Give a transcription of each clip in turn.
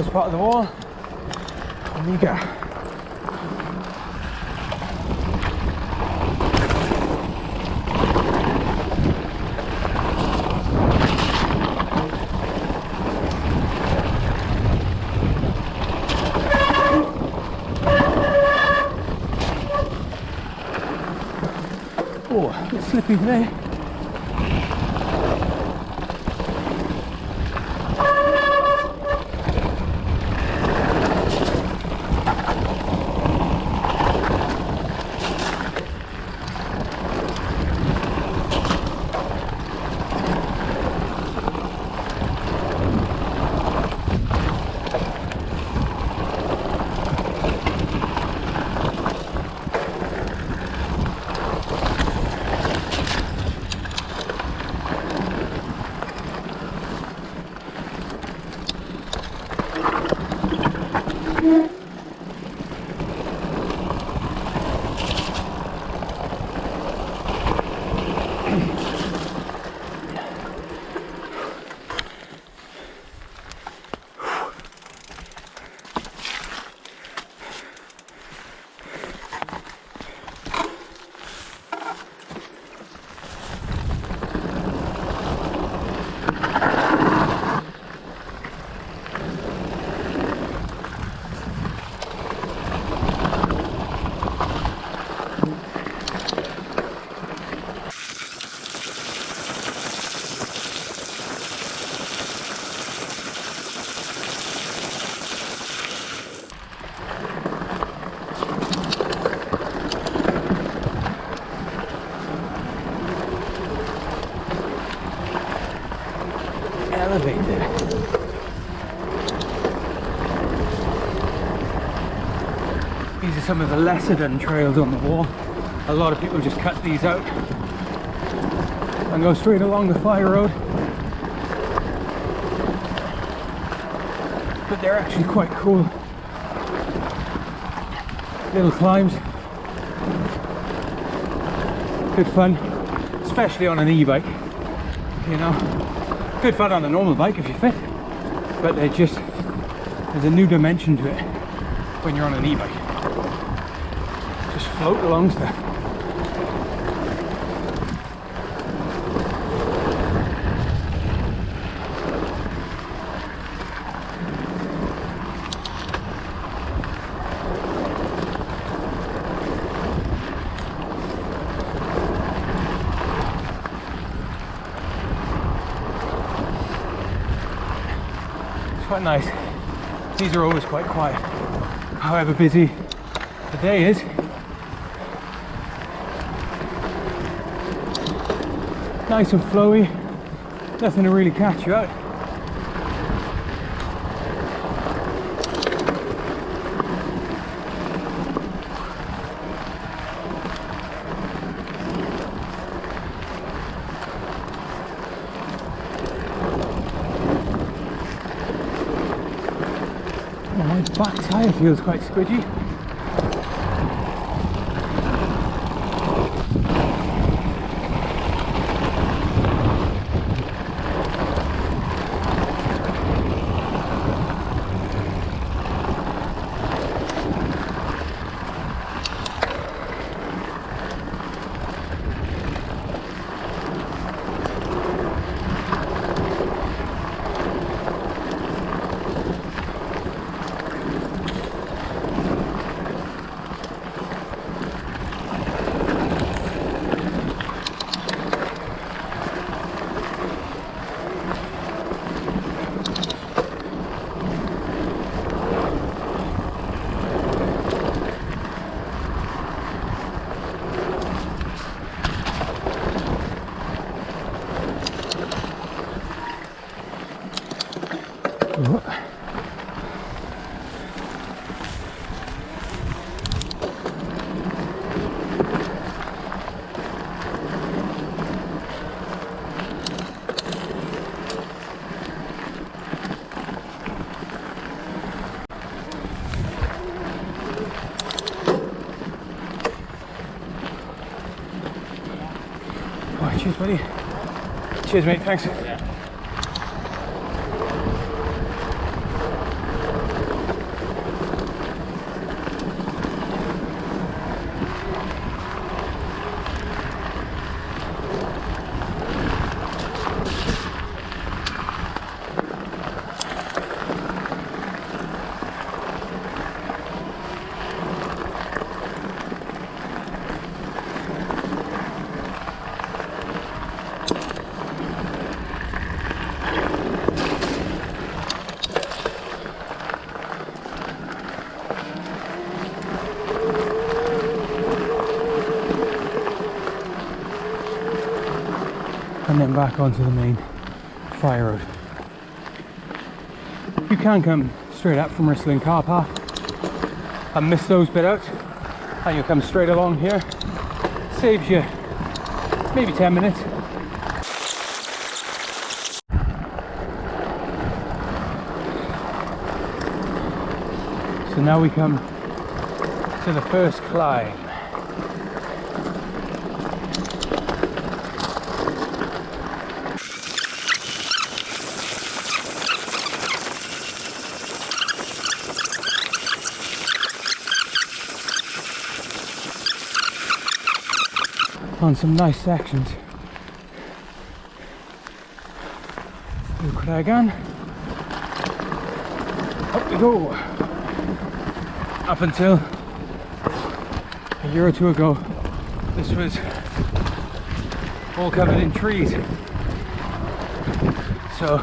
first part of the wall. On you go. Oh, a bit slippy today. Elevated. These are some of the lesser done trails on the wall. A lot of people just cut these out and go straight along the fire road. But they're actually quite cool little climbs. Good fun, especially on an e-bike, you know. Good fun on a normal bike if you're fit, but there's a new dimension to it when you're on an e-bike. Just float along stuff. Quite nice. These are always quite quiet, however busy the day is. Nice and flowy, nothing to really catch you out. My back tyre feels quite squidgy. Cheers, buddy. Cheers, mate. Thanks. Yeah. and then back onto the main fire road. You can come straight up from Rhyslyn car park and miss those bit out, and you'll come straight along here. Saves you maybe 10 minutes. So now we come to the first climb. On some nice sections. Avan. Up we go. Up until a year or two ago, this was all covered in trees. So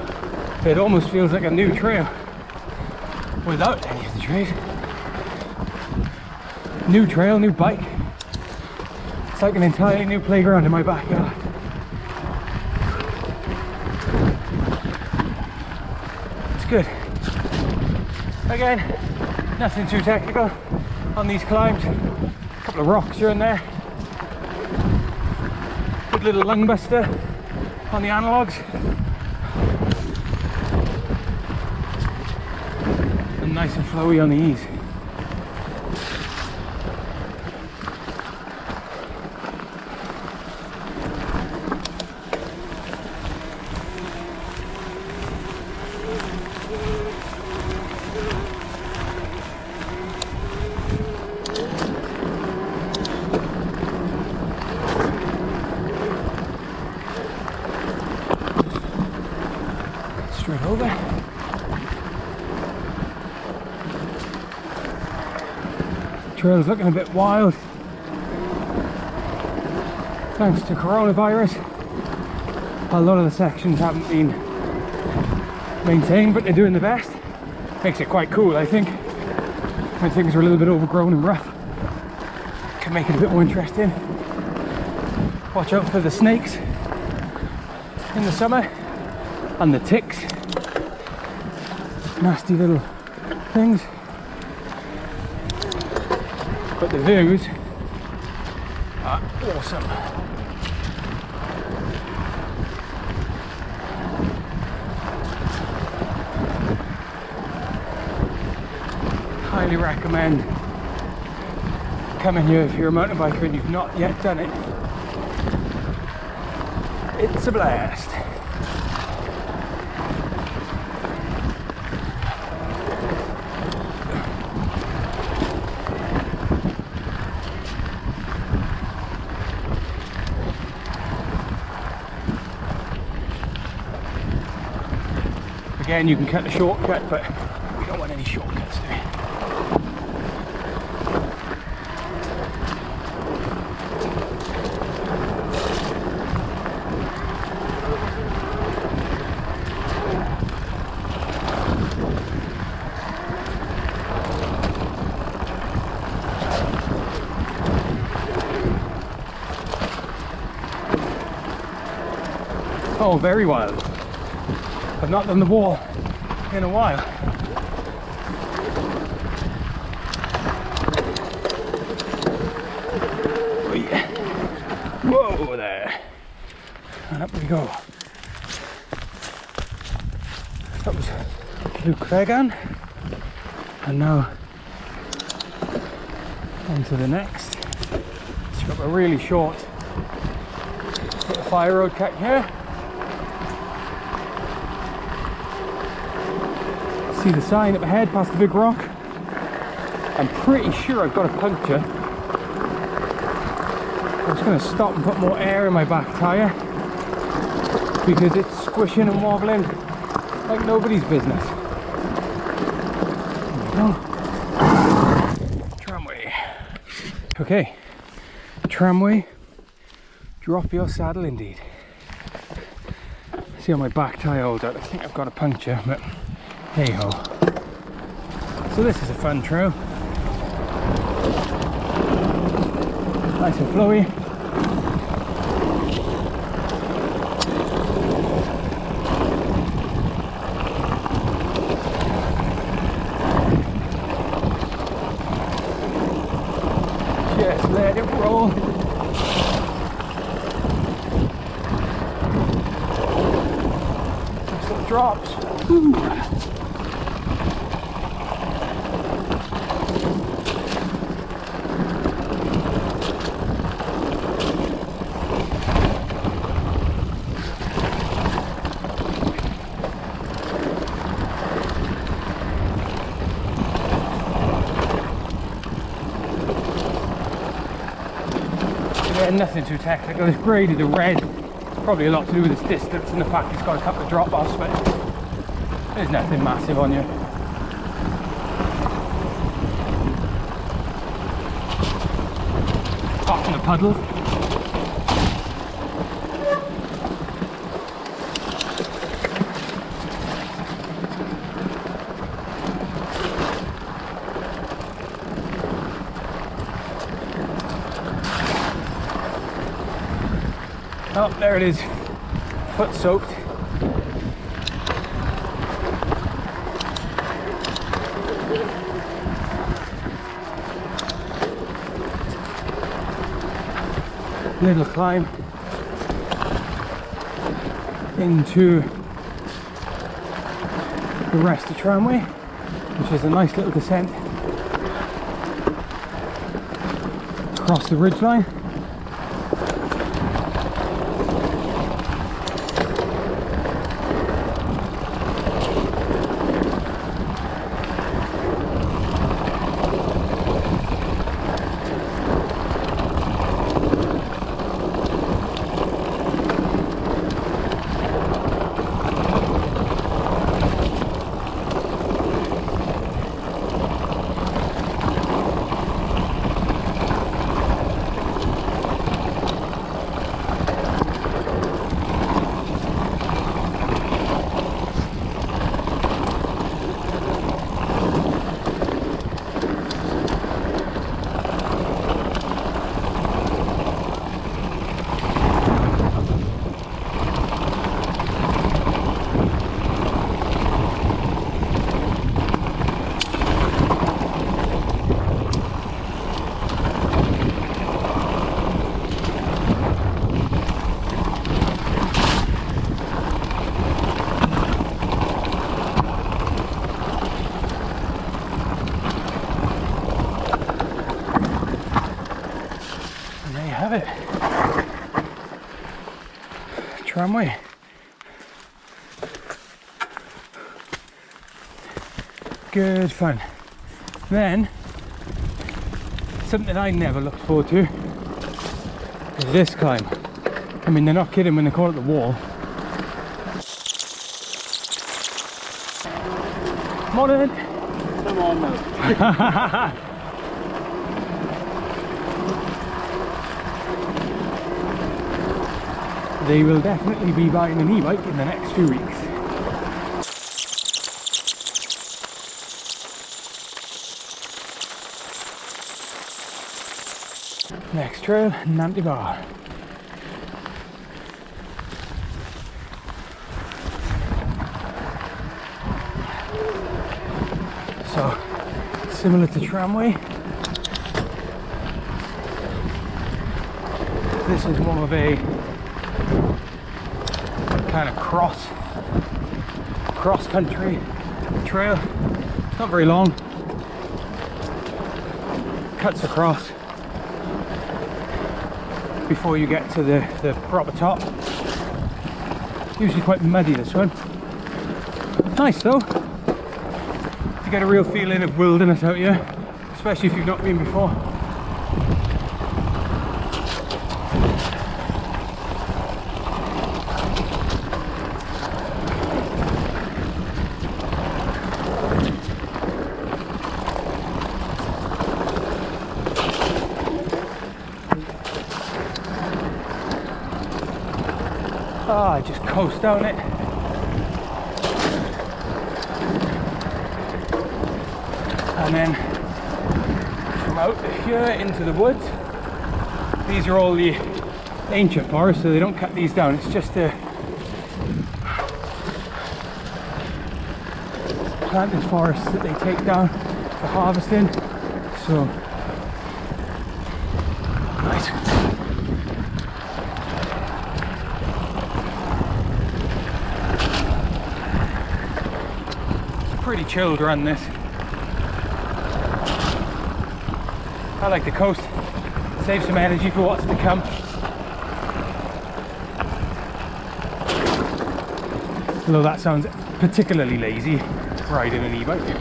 it almost feels like a new trail without any of the trees. New trail, new bike. It's like an entirely new playground in my backyard. It's good. Again, nothing too technical on these climbs. A couple of rocks here and there. Good little lung buster on the analogues. And nice and flowy on the ease. Straight over. Trail's looking a bit wild. Thanks to coronavirus, a lot of the sections haven't been maintained, but they're doing the best. Makes it quite cool, I think, when things are a little bit overgrown and rough. Can make it a bit more interesting. Watch out for the snakes in the summer and the ticks. Nasty little things. But the views are awesome. Highly recommend coming here if you're a mountain biker and you've not yet done it. It's a blast. Again, you can cut the shortcut, but we don't want any shortcuts there. Oh, very wild. I've not done the wall in a while. Whoa there. And up we go. That was Avan. And now on to the next. It's got a really short fire road cut here. See the sign up ahead past the big rock. I'm pretty sure I've got a puncture. I'm just going to stop and put more air in my back tyre because it's squishing and wobbling like nobody's business. There we go. Tramway. Okay, tramway, drop your saddle indeed. See how my back tyre holds out. I think I've got a puncture, but hey ho. So this is a fun trail. Nice and flowy. Let it roll. Nice little drops. Woo. Nothing too technical. It's graded the red. Probably a lot to do with its distance and the fact it's got a couple of drop offs, but there's nothing massive on you. Apart from the puddles. Oh, there it is, foot soaked. Little climb into the rest of the tramway, which is a nice little descent across the ridgeline. It. Tramway. Good fun. Then, something I never looked forward to is this climb. I mean, they're not kidding when they call it the wall. Morning! Come on now. They will definitely be buying an e-bike in the next few weeks. Next trail, Nanty Bar. So, similar to tramway, this is more of a kind of cross country trail. It's not very long, cuts across before you get to the proper top. Usually quite muddy, this one. Nice though, to get a real feeling of wilderness out here, especially if you've not been before. I just coast down it. And then from out here into the woods. These are all the ancient forests, so they don't cut these down. It's just the planted forests that they take down for harvesting. So nice. It's a pretty chilled run, this. I like the coast. Save some energy for what's to come. Although that sounds particularly lazy, riding an e-bike.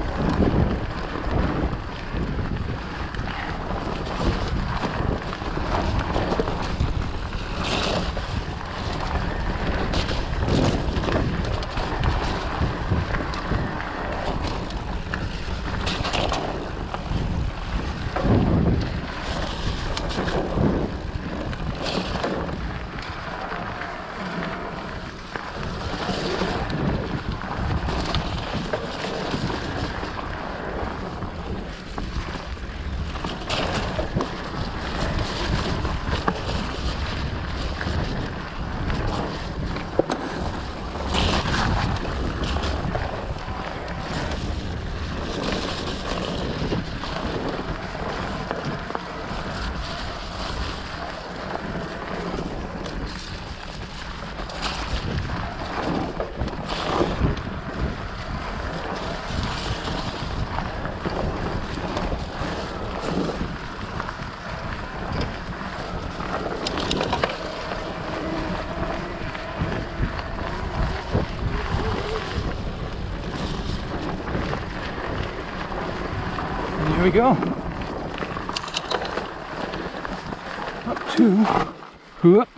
Here we go. Up to whoop.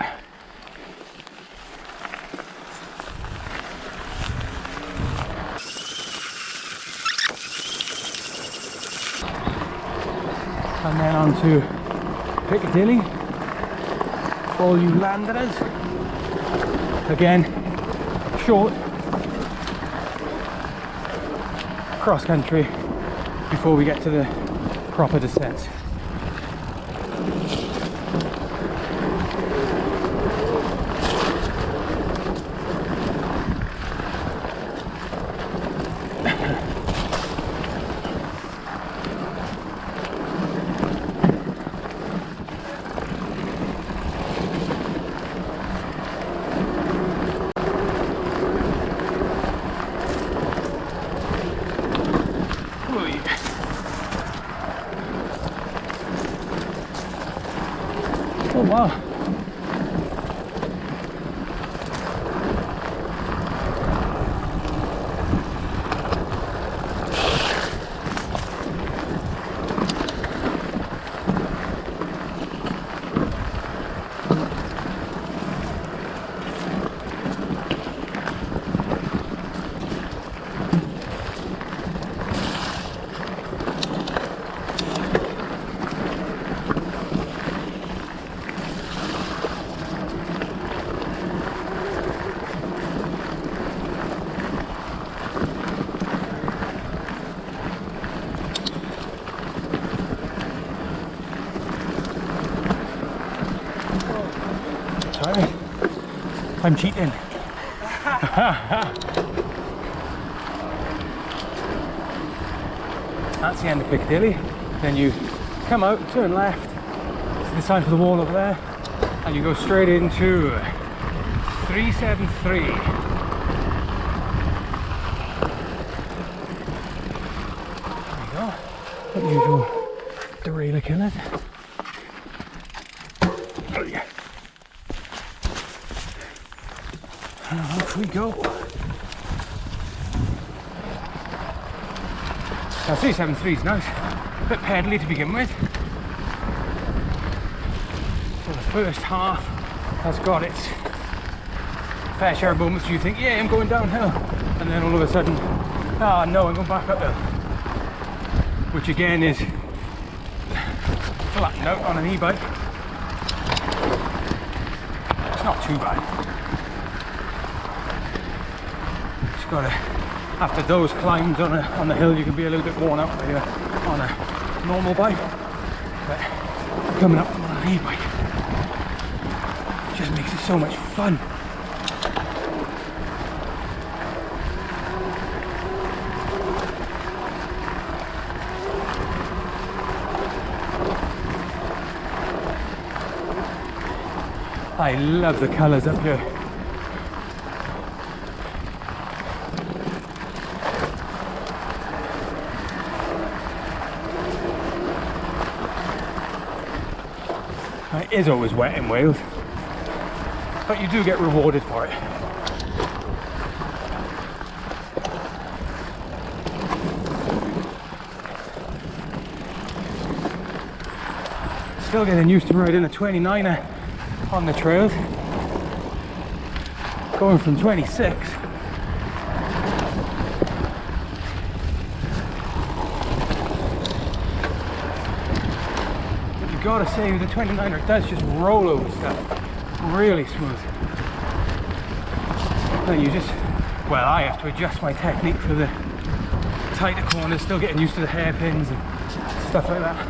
And then on to Piccadilly for all you landers. Again, short cross country before we get to the proper descent. Oh wow. Sorry, I'm cheating. That's the end of Piccadilly. Then you come out, turn left, see the sign for the wall over there, and you go straight into 373. There you go. Unusual derailleur killer. Oh yeah. And off we go. Now 373 is nice, a bit pedally to begin with. So the first half has got its fair share of moments where you think, yeah, I'm going downhill, and then all of a sudden, ah no, I'm going back uphill. Which again is flattened out on an e-bike. It's not too bad. Just gotta, after those climbs on the hill, you can be a little bit worn out here on a normal bike, but coming up on an e-bike just makes it so much fun. I love the colours up here. It is always wet in Wales, but you do get rewarded for it. Still getting used to riding a 29er on the trails, going from 26. Gotta say, the 29er does just roll over stuff really smooth. And you just, well, I have to adjust my technique for the tighter corners, still getting used to the hairpins and stuff like that.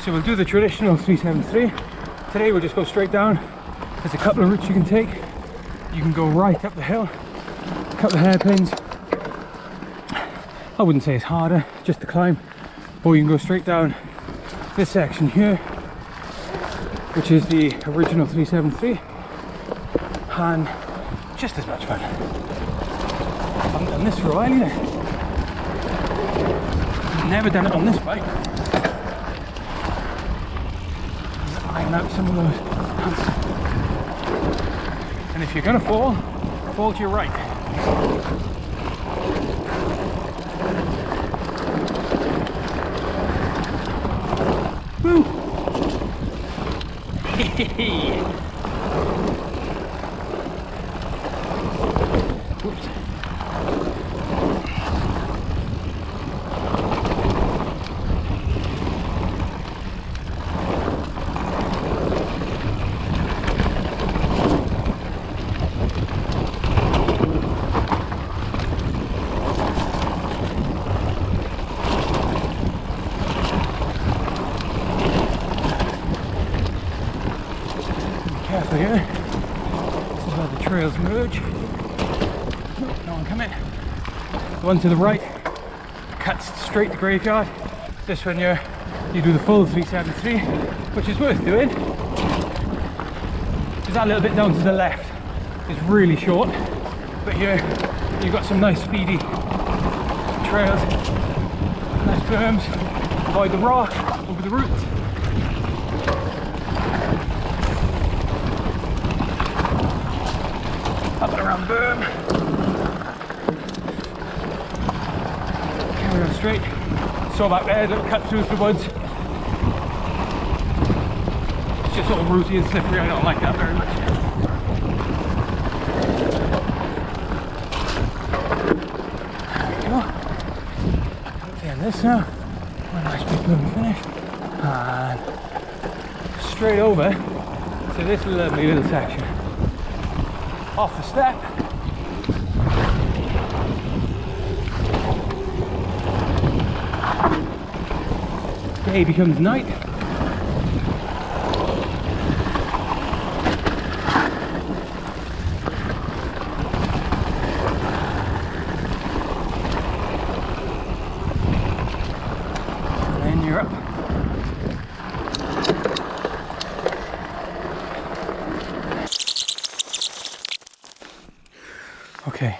So we'll do the traditional 373. Today we'll just go straight down. There's a couple of routes you can take. You can go right up the hill, a couple of hairpins. I wouldn't say it's harder, just the climb. Or you can go straight down this section here, which is the original 373, and just as much fun. I haven't done this for a while either. Never done it on this bike. Just iron out some of those humps. And if you're gonna fall to your right. Woo! Oops. Careful here. This is where the trails merge. Nope, no one coming. The one to the right cuts straight to graveyard. This one here, you do the full 373, which is worth doing. Because that little bit down to the left is really short, but here you've got some nice speedy trails, nice berms, avoid the rock, over the roots. Up and around the berm. Carry on straight. Saw back there, little cut through the woods. It's just sort of rooty and slippery, I don't like that very much. There we go. Up the end of this now. A nice big berm finish. And straight over to this lovely little section. Off the step. Day becomes night. And then you're up. Okay,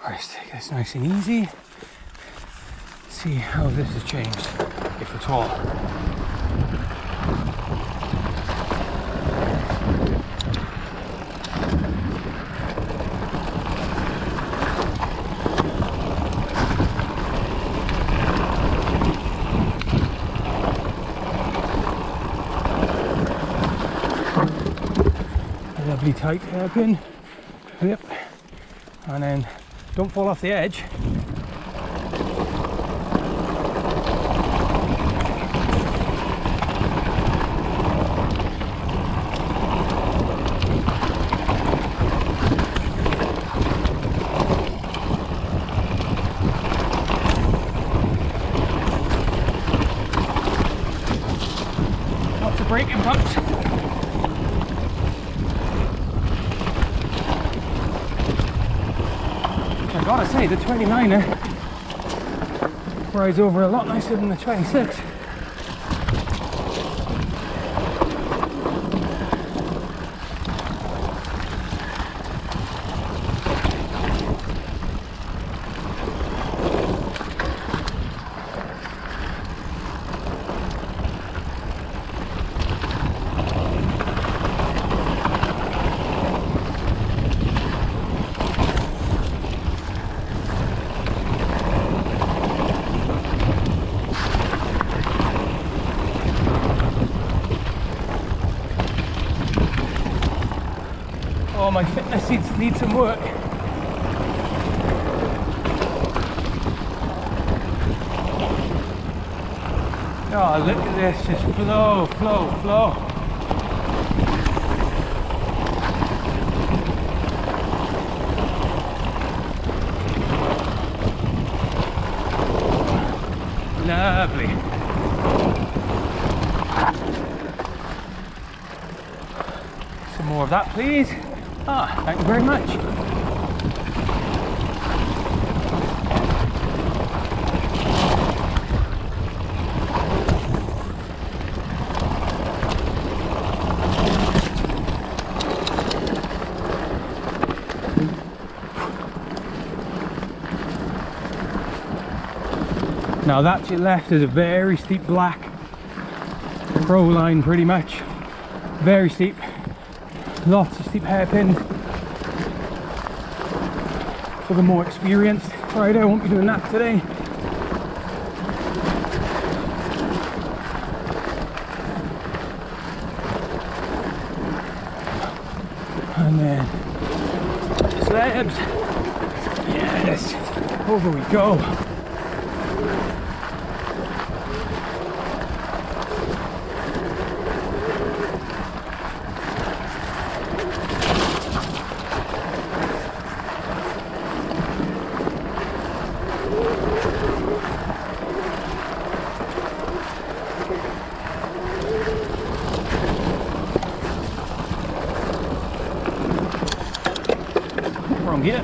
let's take this nice and easy. See how this has changed, if at all. Lovely tight hairpin. Yep. And then don't fall off the edge. Lots of braking bumps. I gotta say, the 29er rides over a lot nicer than the 26. my fitness needs some work. Oh, look at this, just flow, flow, flow. Lovely. Some more of that, please. Ah, thank you very much. Now that to your left is a very steep black pro line, pretty much. Very steep. Lots of steep hairpins. For the more experienced rider, I won't be doing that today. And then slabs. Yes, over we go. Wrong here.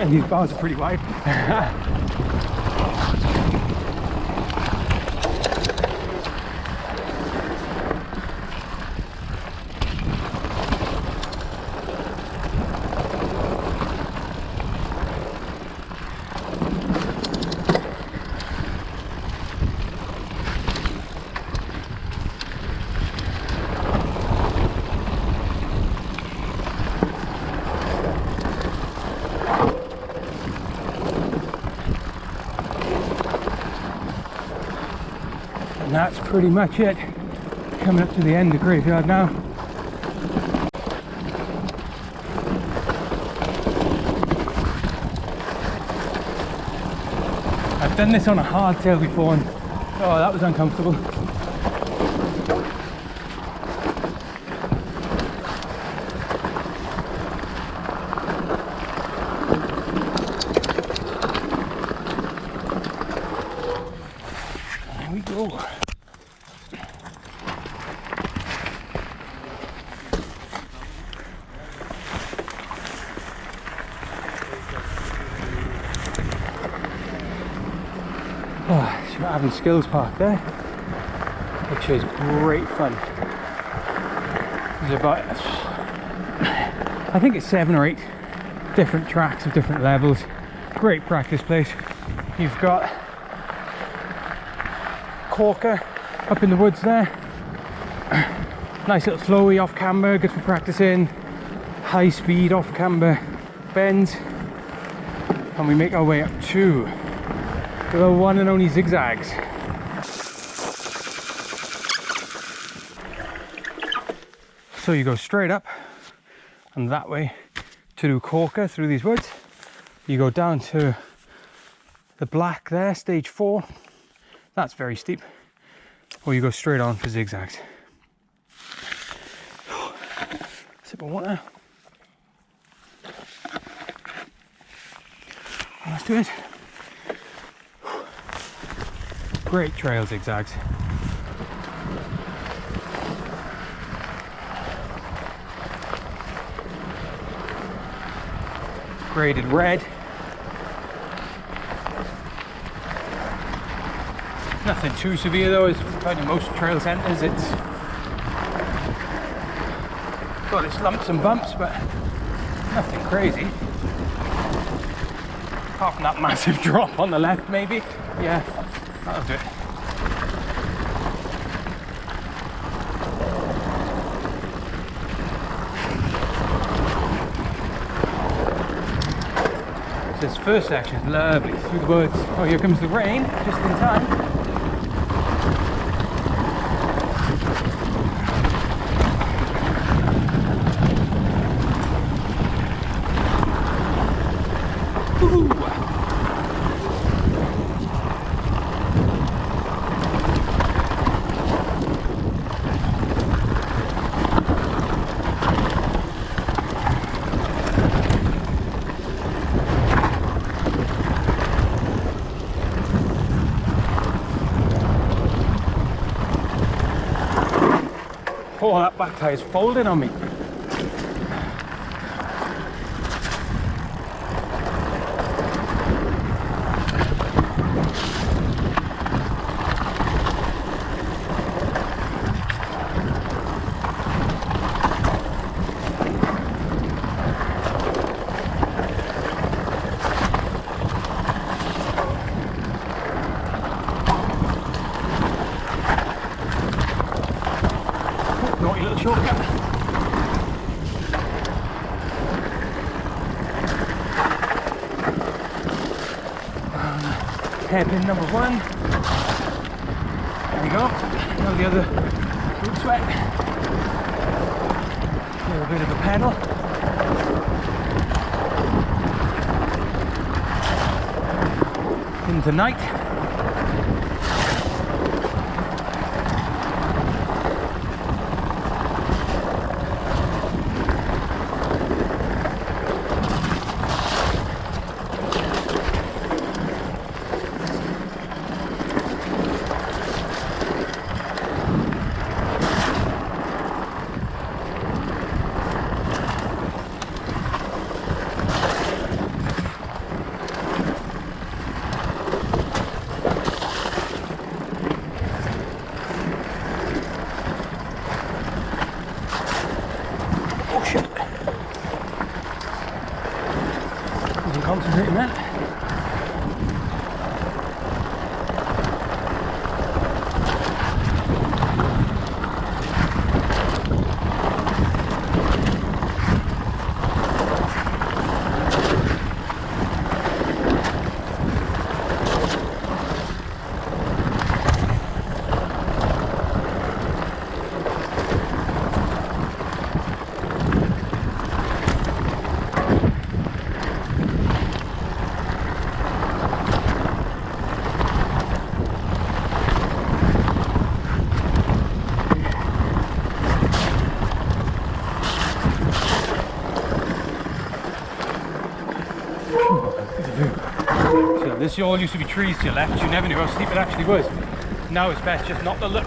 These bars are pretty wide. And that's pretty much it. Coming up to the end of the graveyard now. I've done this on a hardtail before and oh, that was uncomfortable. There we go. Oh, it's Avan Skills Park there, which is great fun. There's about, I think it's 7 or 8 different tracks of different levels. Great practice place. You've got Corker up in the woods there. Nice little flowy off camber, good for practicing. High speed off camber bends. And we make our way up to the one and only zigzags. So you go straight up and that way to do Corker through these woods. You go down to the black there, stage 4. That's very steep. Or you go straight on for zigzags. Sip of water. Let's do it. Great trail zigzags. Graded red. Nothing too severe though, as finding most trail centres. It's got its lumps and bumps, but nothing crazy. Apart from that massive drop on the left, maybe. Yeah, that'll do it. This first section is lovely through the woods. Oh, here comes the rain, just in time. Oh, that back tire is folding on me. Naughty little shortcut. Hairpin number 1. There we go. Now the other boot sweat. A little bit of a pedal. Into night. Oh shit. Wasn't concentrating then. So this all used to be trees to your left. You never knew how steep it actually was. Now it's best just not to look.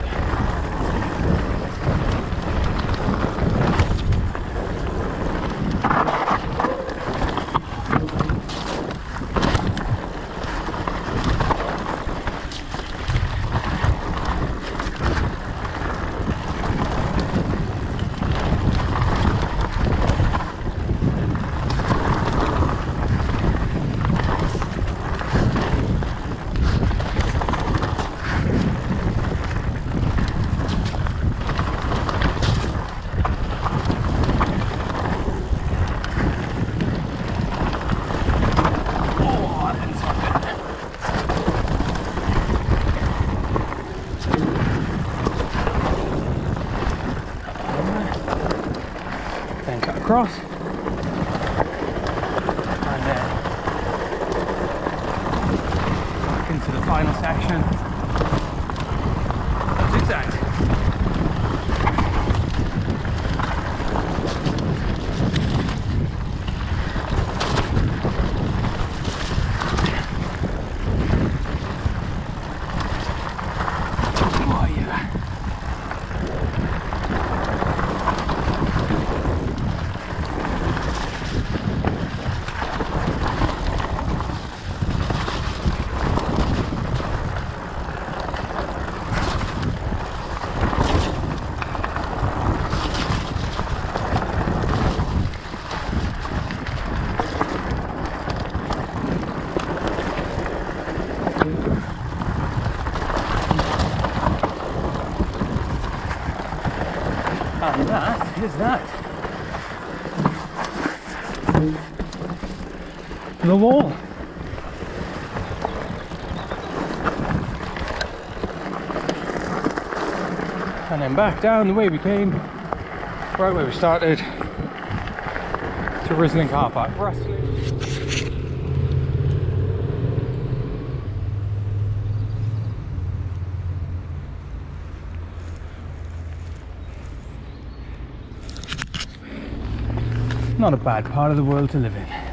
Then cut across, and then back into the final section. Zigzag. And that is that. The wall. And then back down the way we came, right where we started, to Rhyslyn car park. Not a bad part of the world to live in.